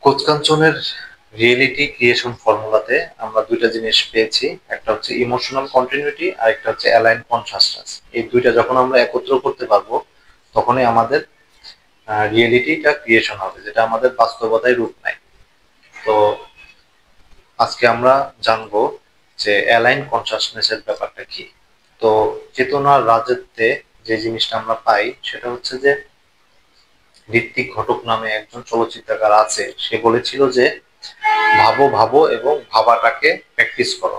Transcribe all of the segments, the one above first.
কোচকাঞ্চনের reality creation ফর্মুলাতে আমরা দুইটা জিনিস পেয়েছি, একটা হচ্ছে ইমোশনাল কন্টিনিউটি আর একটা হচ্ছে অ্যালাইন কনসাসনেস। এই দুইটা যখন আমরা একত্র করতে পারবো তখনই আমাদের রিয়েলিটিটা ক্রিয়েশন হবে, যেটা আমাদের বাস্তবতায় রূপ নেয়। তো আজকে আমরা জানবো যে অ্যালাইন কনসাসনেস এর ব্যাপারটা কি। তো চেতনার রাজত্বে যে জিনিসটা আমরা পাই সেটা হচ্ছে যে ঋত্বিক ঘটক নামে একজন চলচ্চিত্রকার আছে, সে বলেছিল যে ভাবো ভাবো এবং ভাবাটাকে প্র্যাকটিস করো।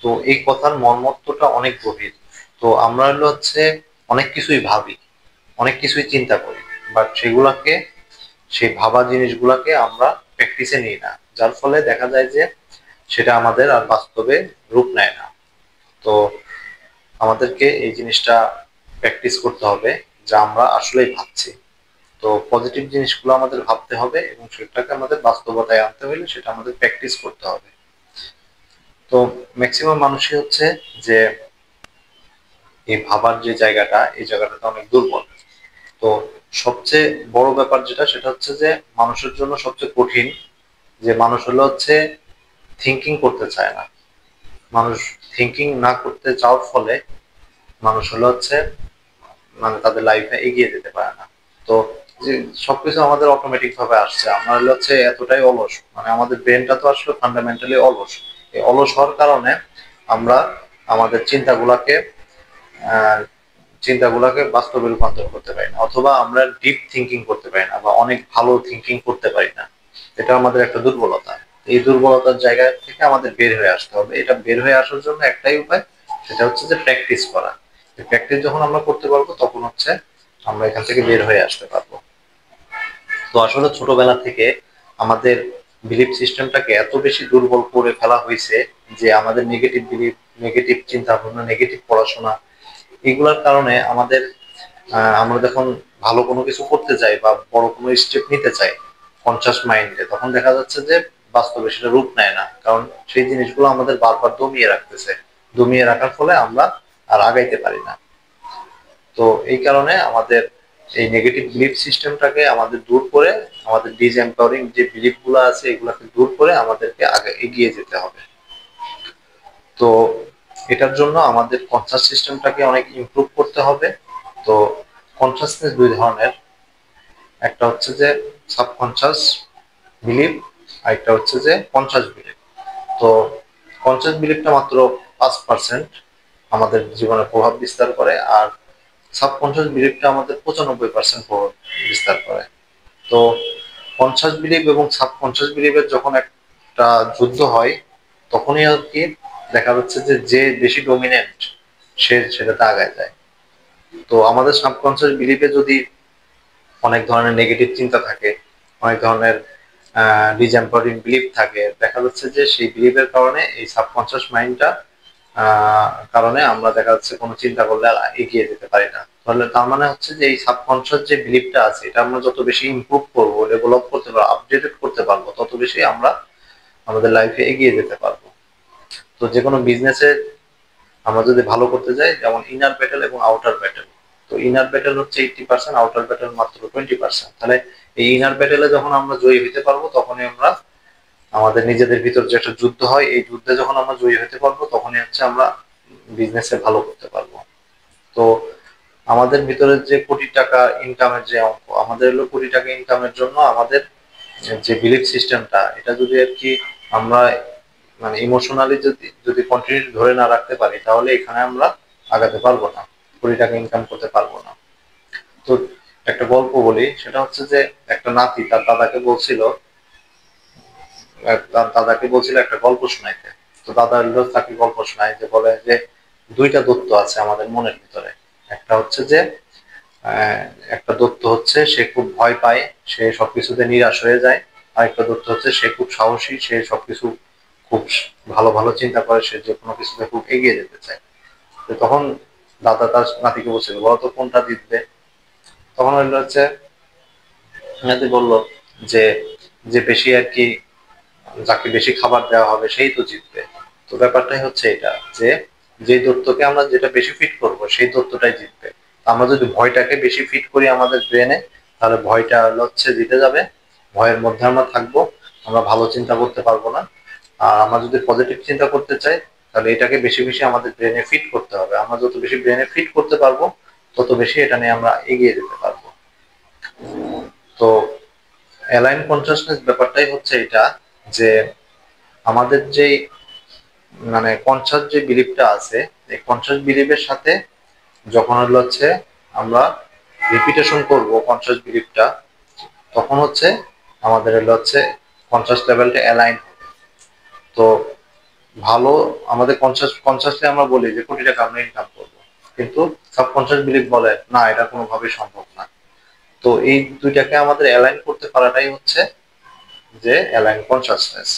তো এই কথার মর্মত্বটা অনেক গভীর। তো আমরা হচ্ছে অনেক কিছুই ভাবি, অনেক কিছুই চিন্তা করি, বাট সেগুলাকে, সেই ভাবা জিনিসগুলাকে আমরা প্র্যাকটিসে নিই না, যার ফলে দেখা যায় যে সেটা আমাদের আর বাস্তবে রূপ নেয় না। তো আমাদেরকে এই জিনিসটা প্র্যাকটিস করতে হবে, যা আমরা আসলেই ভাবছি। তো পজিটিভ জিনিসগুলো আমাদের ভাবতে হবে এবং সেটাকে আমাদের বাস্তবতায় আনতে হলে সেটা আমাদের প্র্যাকটিস করতে হবে। তো ম্যাক্সিমাম মানুষই হচ্ছে যে এই ভাবার যে জায়গাটা, এই জায়গাটাতে অনেক দুর্বল। তো সবচেয়ে বড় ব্যাপার যেটা, সেটা হচ্ছে যে মানুষের জন্য সবচেয়ে কঠিন যে মানুষ হচ্ছে থিঙ্কিং করতে চায় না। মানুষ থিঙ্কিং না করতে চাওয়ার ফলে মানুষ হচ্ছে মানে তাদের লাইফে এগিয়ে যেতে পারে না। তো যে সবকিছু আমাদের অটোমেটিক ভাবে আসছে, আমরা হচ্ছে এতটাই অলস, মানে আমাদের ব্রেনটা তো আসলে ফান্ডামেন্টালি অলস। এই অলস হওয়ার কারণে আমরা আমাদের আহ চিন্তাগুলাকে বাস্তবে রূপান্তর করতে পারি না, অথবা আমরা ডিপ থিঙ্কিং করতে পারি না বা অনেক ভালো থিঙ্কিং করতে পারি না। এটা আমাদের একটা দুর্বলতা। এই দুর্বলতার জায়গা থেকে আমাদের বের হয়ে আসতে হবে। এটা বের হয়ে আসার জন্য একটাই উপায়, সেটা হচ্ছে যে প্র্যাকটিস করা। প্র্যাকটিস যখন আমরা করতে পারবো তখন হচ্ছে আমরা এখান থেকে বের হয়ে আসতে পারবো। তো আসলে ছোটবেলা থেকে আমাদের বিলিফ সিস্টেমটাকে এত বেশি দুর্বল করে ফেলা হয়েছে যে আমাদের নেগেটিভ বিলিফ, নেগেটিভ চিন্তা ভাবনা, নেগেটিভ পড়াশোনা, এগুলোর কারণে আমাদের আমরা যখন ভালো কোনো কিছু করতে চাই বা বড় কোনো স্টেপ নিতে চাই কনসাস মাইন্ডে, তখন দেখা যাচ্ছে যে বাস্তবে সেটা রূপ নেয় না, কারণ সেই জিনিসগুলো আমাদের বারবার দমিয়ে রাখতেছে। দমিয়ে রাখার ফলে আমরা আর আগাইতে পারি না। তো এই কারণে আমাদের এই নেগেটিভ বিলিফ সিস্টেমটাকে আমাদের দূর করে, আমাদের ডিসএম্পাওয়ারিং যে বিলিফ গুলো আছে এগুলাকে দূর করে আমাদেরকে আগে এগিয়ে যেতে হবে। তো এটার জন্য আমাদের কনসাস সিস্টেমটাকে অনেক ইমপ্রুভ করতে হবে। তো কনসাসনেস দুই ধরনের, একটা হচ্ছে যে সাবকনসাস বিলিফ, আর একটা হচ্ছে যে কনসাস বিলিফ। তো কনসাস বিলিফটা মাত্র 5% আমাদের জীবনে প্রভাব বিস্তার করে, আর সাবকনসাস বিলিফটা আমাদের 95% প্রভাব বিস্তার করে। তো কনসাস বিলিফ এবং সাবকনসাস বিলিফের যখন একটা যুদ্ধ হয়, তখনই আর কি দেখা যাচ্ছে যে যে বেশি ডমিনেন্ট সে সেটাতে আগায় যায়। তো আমাদের সাবকনসাস বিলিফে যদি অনেক ধরনের নেগেটিভ চিন্তা থাকে, অনেক ধরনের ডিসএম্পাওয়ারিং বিলিফ থাকে, দেখা যাচ্ছে যে সেই বিলিফের কারণে এই সাবকনসাস মাইন্ডটা কারণে আমরা দেখা যাচ্ছে কোনো চিন্তা করলে আর এগিয়ে যেতে পারি না। তাহলে তার মানে হচ্ছে যে এই সাবকনসাস যে বিলিফটা আছে এটা আমরা যত বেশি ইমপ্রুভ করবো, ডেভেলপ করতে পারবো, আপডেটেড করতে পারবো, তত বেশি আমরা আমাদের লাইফে এগিয়ে যেতে পারবো। তো যে কোনো বিজনেসে আমরা যদি ভালো করতে যাই, যেমন ইনার ব্যাটেল এবং আউটার ব্যাটেল। তো ইনার ব্যাটেল হচ্ছে 80%, আউটার ব্যাটেল মাত্র 20%। তাহলে এই ইনার ব্যাটেলে যখন আমরা জয়ী হতে পারবো তখনই আমরা আমাদের নিজেদের ভিতর যে একটা যুদ্ধ হয়, এই যুদ্ধে যখন আমরা জয়ী হতে পারবো তখনই হচ্ছে আমরা বিজনেসে ভালো করতে পারবো। তো আমাদের ভিতরে যে কোটি টাকা ইনকামের যে অঙ্ক, আমাদের হলো কোটি টাকা ইনকামের জন্য আমাদের যে বিলিফ সিস্টেমটা, এটা যদি আর কি আমরা মানে ইমোশনালি যদি যদি কন্টিনিউ ধরে না রাখতে পারি, তাহলে এখানে আমরা আগাতে পারবো না, কোটি টাকা ইনকাম করতে পারবো না। তো একটা গল্প বলি, সেটা হচ্ছে যে একটা নাতি তার দাদাকে বলছিল একটা গল্প শোনাইতে। তো দাদা হলো তাকে গল্প শোনায়, যে বলে যে দুইটা দত্ত আছে আমাদের মনের ভিতরে। একটা হচ্ছে যে আহ, একটা দত্ত হচ্ছে সে খুব ভয় পায়, সে সবকিছুতে নিরাশ হয়ে যায়। আরেকটা দত্ত হচ্ছে সে খুব সাহসী, সে সবকিছু খুব ভালো ভালো চিন্তা করে, সে যে কোনো কিছুতে খুব এগিয়ে যেতে চায়। তো তখন দাদা তার নাতিকে বলছিল, বলো তো কোনটা জিতবে? তখন হচ্ছে নাতি বলল যে যে বেশি আর কি, যাকে বেশি খাবার দেওয়া হবে সেই তো জিতবে। তো ব্যাপারটাই হচ্ছে এটা, যে যে দত্তকে আমরা যেটা বেশি ফিট করব সেই দত্তটাই জিতবে। আমরা যদি ভয়টাকে বেশি ফিট করি আমাদের ব্রেনে, তাহলে ভয়টা হচ্ছে জিতে যাবে, ভয়ের মধ্যে আমরা থাকবো। আমরা ভালো চিন্তা করতে পারবো না। আর আমরা যদি পজিটিভ চিন্তা করতে চাই, তাহলে এটাকে বেশি বেশি আমাদের ব্রেনে ফিট করতে হবে। আমরা যত বেশি ব্রেনে ফিট করতে পারবো, তত বেশি এটা নিয়ে আমরা এগিয়ে যেতে পারবো। তো অ্যালাইন কনসাসনেস ব্যাপারটাই হচ্ছে এটা, যে আমাদের যে মানে কনসাস যে বিলিফটা আছে, এই কনসাস বিলিফের সাথে যখন হচ্ছে আমরা রিপিটেশন করব কনসাস বিলিফটা, তখন হচ্ছে আমাদের হচ্ছে কনসাস লেভেলটা অ্যালাইন হবে। তো ভালো, আমাদের কনসাসলি আমরা বলি যে কোটি টাকা আমরা ইনকাম করবো, কিন্তু সাবকনসাস বিলিফ বলে না, এটা কোনোভাবেই সম্ভব না। তো এই দুইটাকে আমাদের অ্যালাইন করতে পারাটাই হচ্ছে যে অ্যালাইন কনসাসনেস।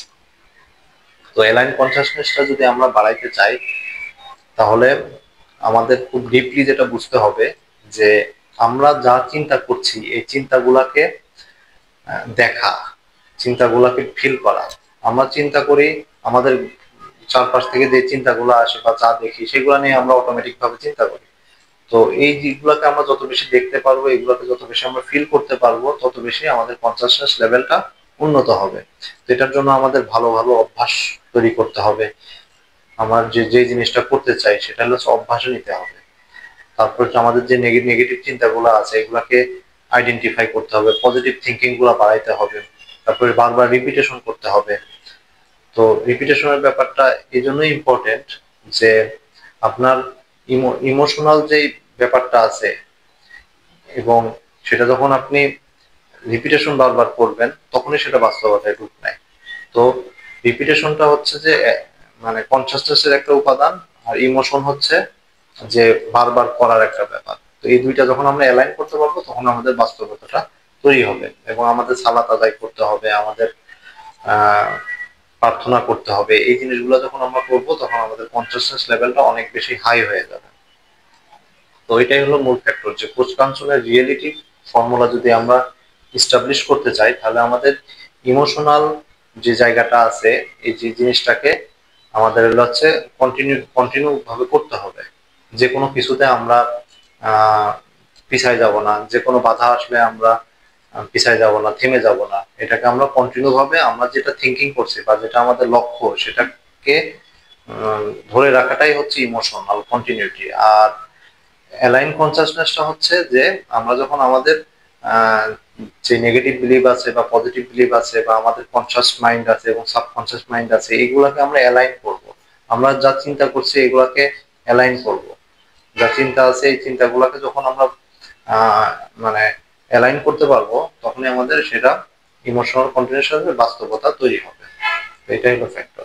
তো অ্যালাইন কনসাসনেসটা যদি আমরা বাড়াইতে চাই, তাহলে আমাদের খুব ডিপলি যেটা বুঝতে হবে যে আমরা যা চিন্তা করছি এই চিন্তাগুলাকে দেখা, চিন্তাগুলাকে ফিল করা। আমরা চিন্তা করি, আমাদের চারপাশ থেকে যে চিন্তাগুলো আসে বা যা দেখি সেগুলো নিয়ে আমরা অটোমেটিক ভাবে চিন্তা করি। তো এই দিকগুলোকে আমরা যত বেশি দেখতে পারবো, এগুলোকে যত বেশি আমরা ফিল করতে পারবো, তত বেশি আমাদের কনসাসনেস লেভেলটা উন্নত হবে। তো এটার জন্য আমাদের ভালো ভালো অভ্যাস তৈরি করতে হবে। আমার যে যে জিনিসটা করতে চাই সেটা হচ্ছে অভ্যাসে নিতে হবে। তারপর হচ্ছে আমাদের যে নেগেটিভ চিন্তাগুলো আছে এগুলাকে আইডেন্টিফাই করতে হবে, পজিটিভ থিঙ্কিং গুলা বাড়াইতে হবে, তারপরে বারবার রিপিটেশন করতে হবে। তো রিপিটেশনের ব্যাপারটা এই জন্যই ইম্পর্টেন্ট যে আপনার ইমোশনাল যে ব্যাপারটা আছে, এবং সেটা যখন আপনি রিপিটেশন বারবার করবেন তখনই সেটা বাস্তবতায় রূপ নেয়। তো রিপিটেশনটা হচ্ছে যে মানে কনসাসনেসের একটা উপাদান, আর ইমোশন হচ্ছে যে বারবার করার একটা ব্যাপার। তো এই দুইটা যখন আমরা অ্যালাইন করতে পারবো, তখন আমাদের বাস্তবতাটা তৈরি হবে। এবং আমাদের সালাত আদায় করতে হবে, আমাদের আহ প্রার্থনা করতে হবে, এই জিনিসগুলো যখন আমরা করবো তখন আমাদের কনসাসনেস লেভেলটা অনেক বেশি হাই হয়ে যাবে। তো এটাই হলো মূল ফ্যাক্টর, যে কোচ কাঞ্চনের রিয়েলিটি ফর্মুলা যদি আমরা ইস্টাবলিশ করতে চাই, তাহলে আমাদের ইমোশনাল যে জায়গাটা আছে এই যে জিনিসটাকে আমাদের হচ্ছে কন্টিনিউ ভাবে করতে হবে। যে কোনো কিছুতে আমরা পিছায় যাব না, যে কোনো বাধা আসলে আমরা পিছায় যাব না, থেমে যাব না। এটাকে আমরা কন্টিনিউ ভাবে আমরা যেটা থিঙ্কিং করছি বা যেটা আমাদের লক্ষ্য, সেটাকে ধরে রাখাটাই হচ্ছে ইমোশনাল কন্টিনিউটি। আর অ্যালাইন কনসাসনেসটা হচ্ছে যে আমরা যখন আমাদের যে নেগেটিভ বিলিভ আছে বা পজিটিভ বিলিভ আছে বা আমাদের কনসাস মাইন্ড আছে এবং সাবকনসাস মাইন্ড আছে, এগুলাকে আমরা অ্যালাইন করব। আমরা যা চিন্তা করছি এগুলাকে অ্যালাইন করব। যা চিন্তা আছে এই চিন্তাগুলোকে যখন আমরা মানে অ্যালাইন করতে পারবো, তখনই আমাদের সেটা ইমোশনাল কন্টিনিউশনের বাস্তবতা তৈরি হবে। এটাই হলো ফ্যাক্ট।